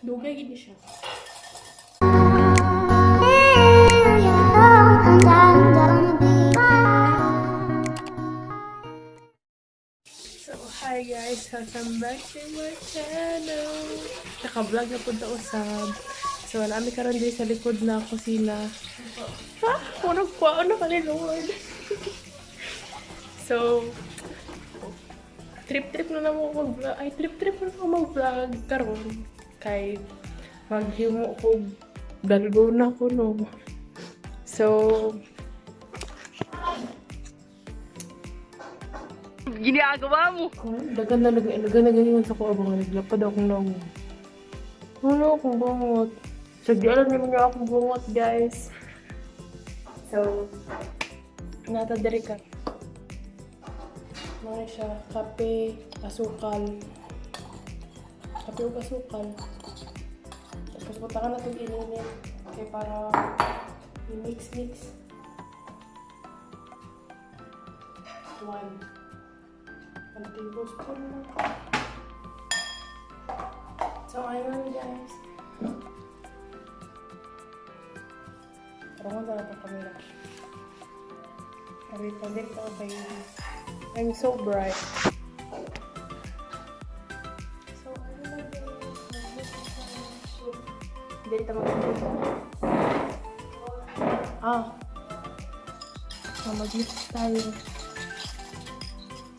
Dugay gini siya. So, hi guys! Welcome back to my channel! Naka-vlog na po na usab. So, nami karon din sa likod na kusina. Ha? Murag pa ano ka ni Lord? So, trip-trip na naman ako mag-vlog. Ay, trip-trip na ako mag-vlog karon. Kay maghimo ko Dalgona ko no. So, ginagawa mo. Dagan na ganyan sa ko abang naglapad akong nang. Ano akong bungot. So, di alam naman niyo akong bungot, guys. So, natadari ka. Mga siya, kape, asukal. Kape o asukal. Tapos punta ka na itong ininit. Kaya para i-mix-mix. One tablespoon na. So, ayun guys. Parang wala na kami na. Pabit ako baby. I'm so bright. So, ano na guys? Hindi ito mag-mix. Mag-mix tayo.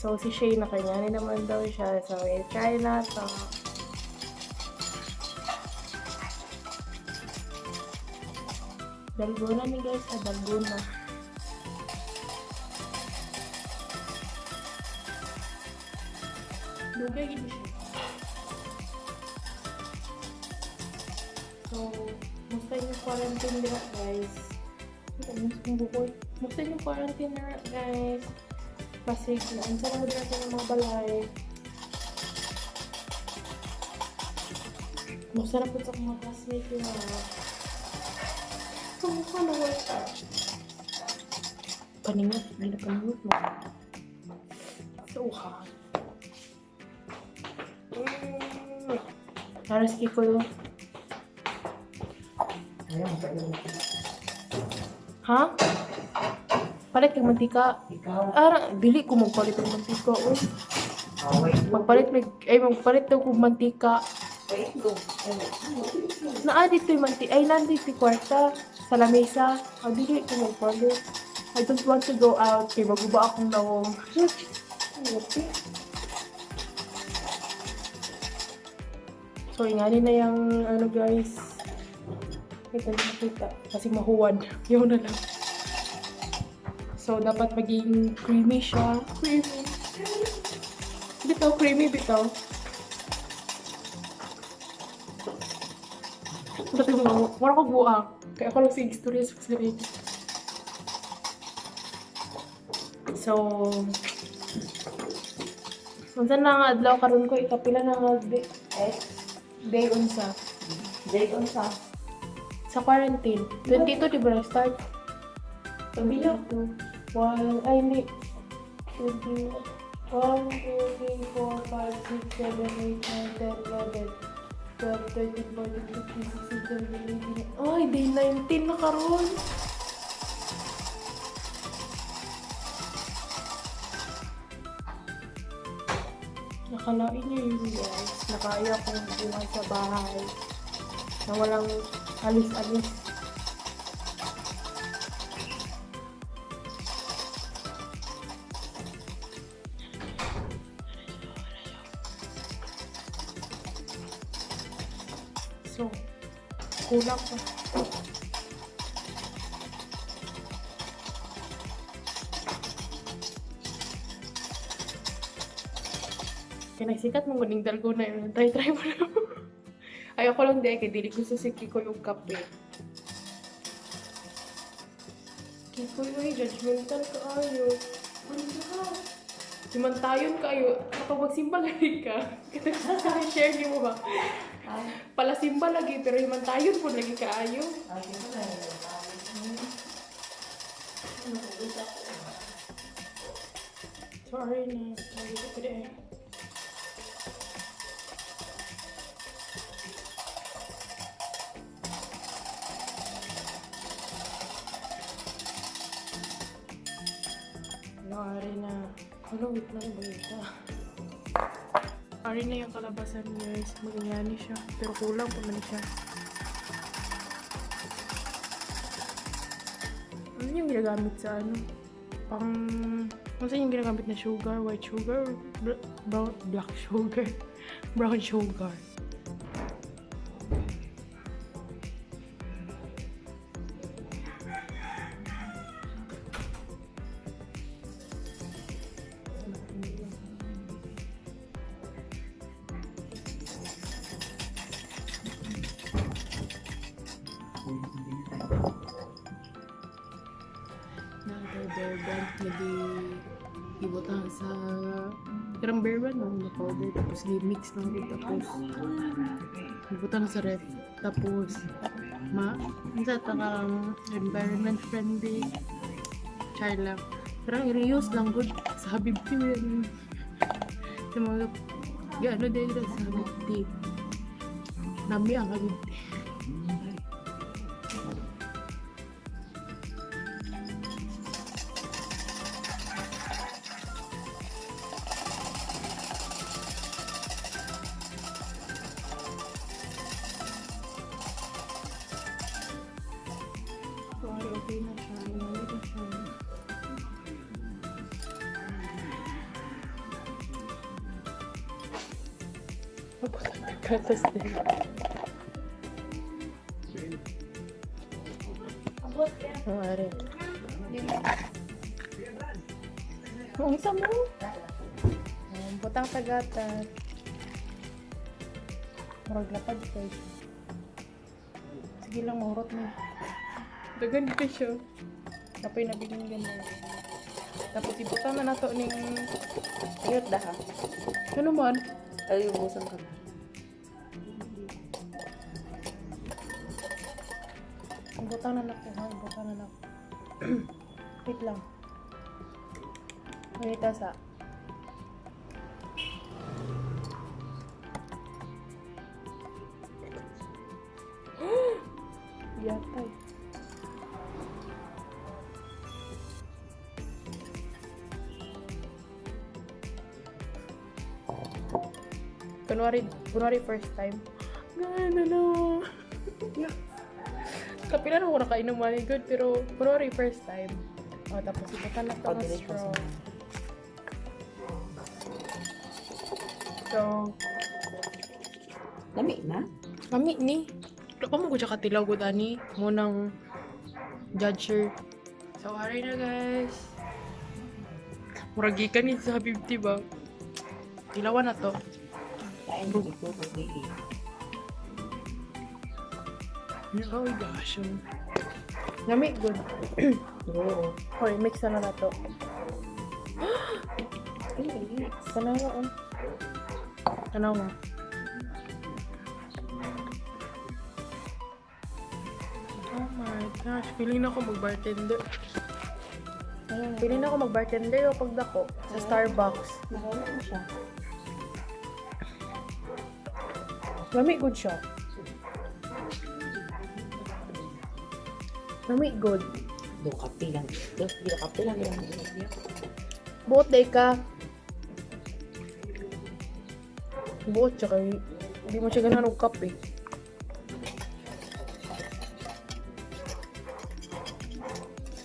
So, si Shay na kanyanin naman daw siya. So, try na ito. Dalgona ni guys, Dalgona. Dugay gini siya. So, musta yung quarantine nila guys. Musta yung quarantine nila guys. Kasi naansa na natin ng mga balay. Musta na po sa mga classmates yung so, mukha na wala. Paningat, hindi na paningat mo. So, ha. Haras ko yun. Ha? Palit kang mantika. Dili ko magpalit ng mantika. Magpalit daw kong mantika. Dito yung mantika. Ay, nandito yung kwarta. Sa lamesa. Dili ko magpalit. I don't want to go out. Kaya maguba akong nawong. So, ingani na yung ano guys. Ito na makita. Kasi mahuwad. Yun na lang. So, dapat maging creamy siya. Creamy. Bitaw, creamy, bitaw. Dati mo, wala ko buang. Kaya ako lang sige story sa sarili. So, saan na nga adlaw karon ko ikapila na nga day unsa. Sa quarantine. 22 di ba start? Pabila ko. 1, 2, 3, 4, 5, 6, 7, 8, 9, 10, 11, 12, 13, 14, 15, 16, 17, 18. Ay, day 19 na karon. Nakalain niyo yun guys. Nakaya kong buhay sa bahay. Na walang alis-alis. So, kulang pa. Kinasikat mo muning Dalgona yun. Try mo na. Ayoko lang dahil kaya dili ko sa si Kiko yung kape. Kiko yung judgmental ka ayo. Ano ka? Simantayon ka ayo. Kapag magsimba lagi ka. Share niyo mo ba? Pala simba lagi pero himantayon po lagi ka ayo. Sorry na. Sorry ko today. wait lang ba ito? Ari na yung kalabasan guys. Maganyani siya. Pero kulang pa man siya. Ano yung ginagamit sa ano? Ano sa yung ginagamit na sugar? White sugar? Brown, black sugar? Brown sugar. Bear brand na ibutang sa karang bear brand na powder tapos mix lang ito tapos ibutang sa ref tapos minsan takang environment friendly char lang parang i-reuse lang good sa Habibti sa mga ano din sa Habibti nami ang Habibti. Okay na siya. Inamit na siya. Tapos nagkatas din. Ang ari. Ang isa mo. Butang tagatan. Marag lapad kayo. Sige lang, mahurot mo. Dagan ka siya. Tapos nabiling ganyan. Tapos ibutang na nato ning Cute dah ha? ano man? Ay, ubusan ka na. Ibutang na nato ha. Ibutang na nato. Wait lang. Wait sa. Yatay. Kunwari first time. No. Kapilan ako nakainom money good, pero kunwari first time. Tapos ibutan na ito ng straw. So, Lami na? mami ni. Ako mo ko siya katilaw ko dani. Munang judger. So, hari na guys. Muragikan ni sa Habibti ba? Tilawan na to. Kain mo dito pag-ibig. Oh my gosh. Yummy, good. Oo. Hoy, mix na na to. Tanawa on. Tanawa. Oh my gosh, feeling na ako mag-bartender. Feeling na ako mag-bartender o pagdako sa Starbucks. Nakawala mo siya. Yummy, good siya. Yummy, good. Do kape lang. Do kape lang yung niya. Buot day ka. Buot siya kay hindi mo siya ganahan ng kape.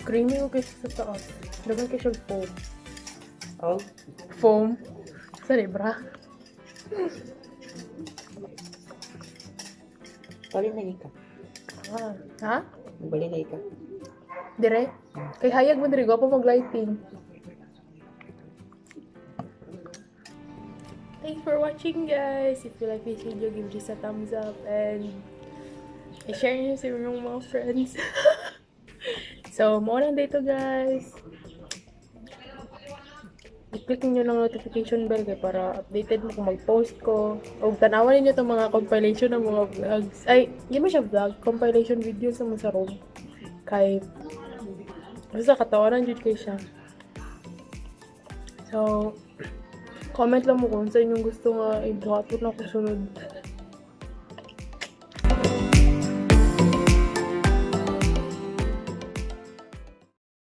Creamy o kasi sa taas. Dagan kayo siya foam. Oh? Foam? Sorry, bra. Palinay ka. Ha? Balinay ka. Dire? Kay hayag mo dire, gwapo mag-lighting. Thanks for watching, guys. If you like this video, give this a thumbs up and i-share nyo sa inyong mga friends. So, muna dito, guys. I-click nyo ng notification bell kay para updated mo kung mag-post ko. O tanawan niyo itong mga compilation ng mga vlogs. Ay, hindi mo siya vlog. Compilation videos naman sa room. Kay basta katawanan dyan kayo siya. So, comment lang mo kung sa inyong gusto nga i-hotpot na ako sunod.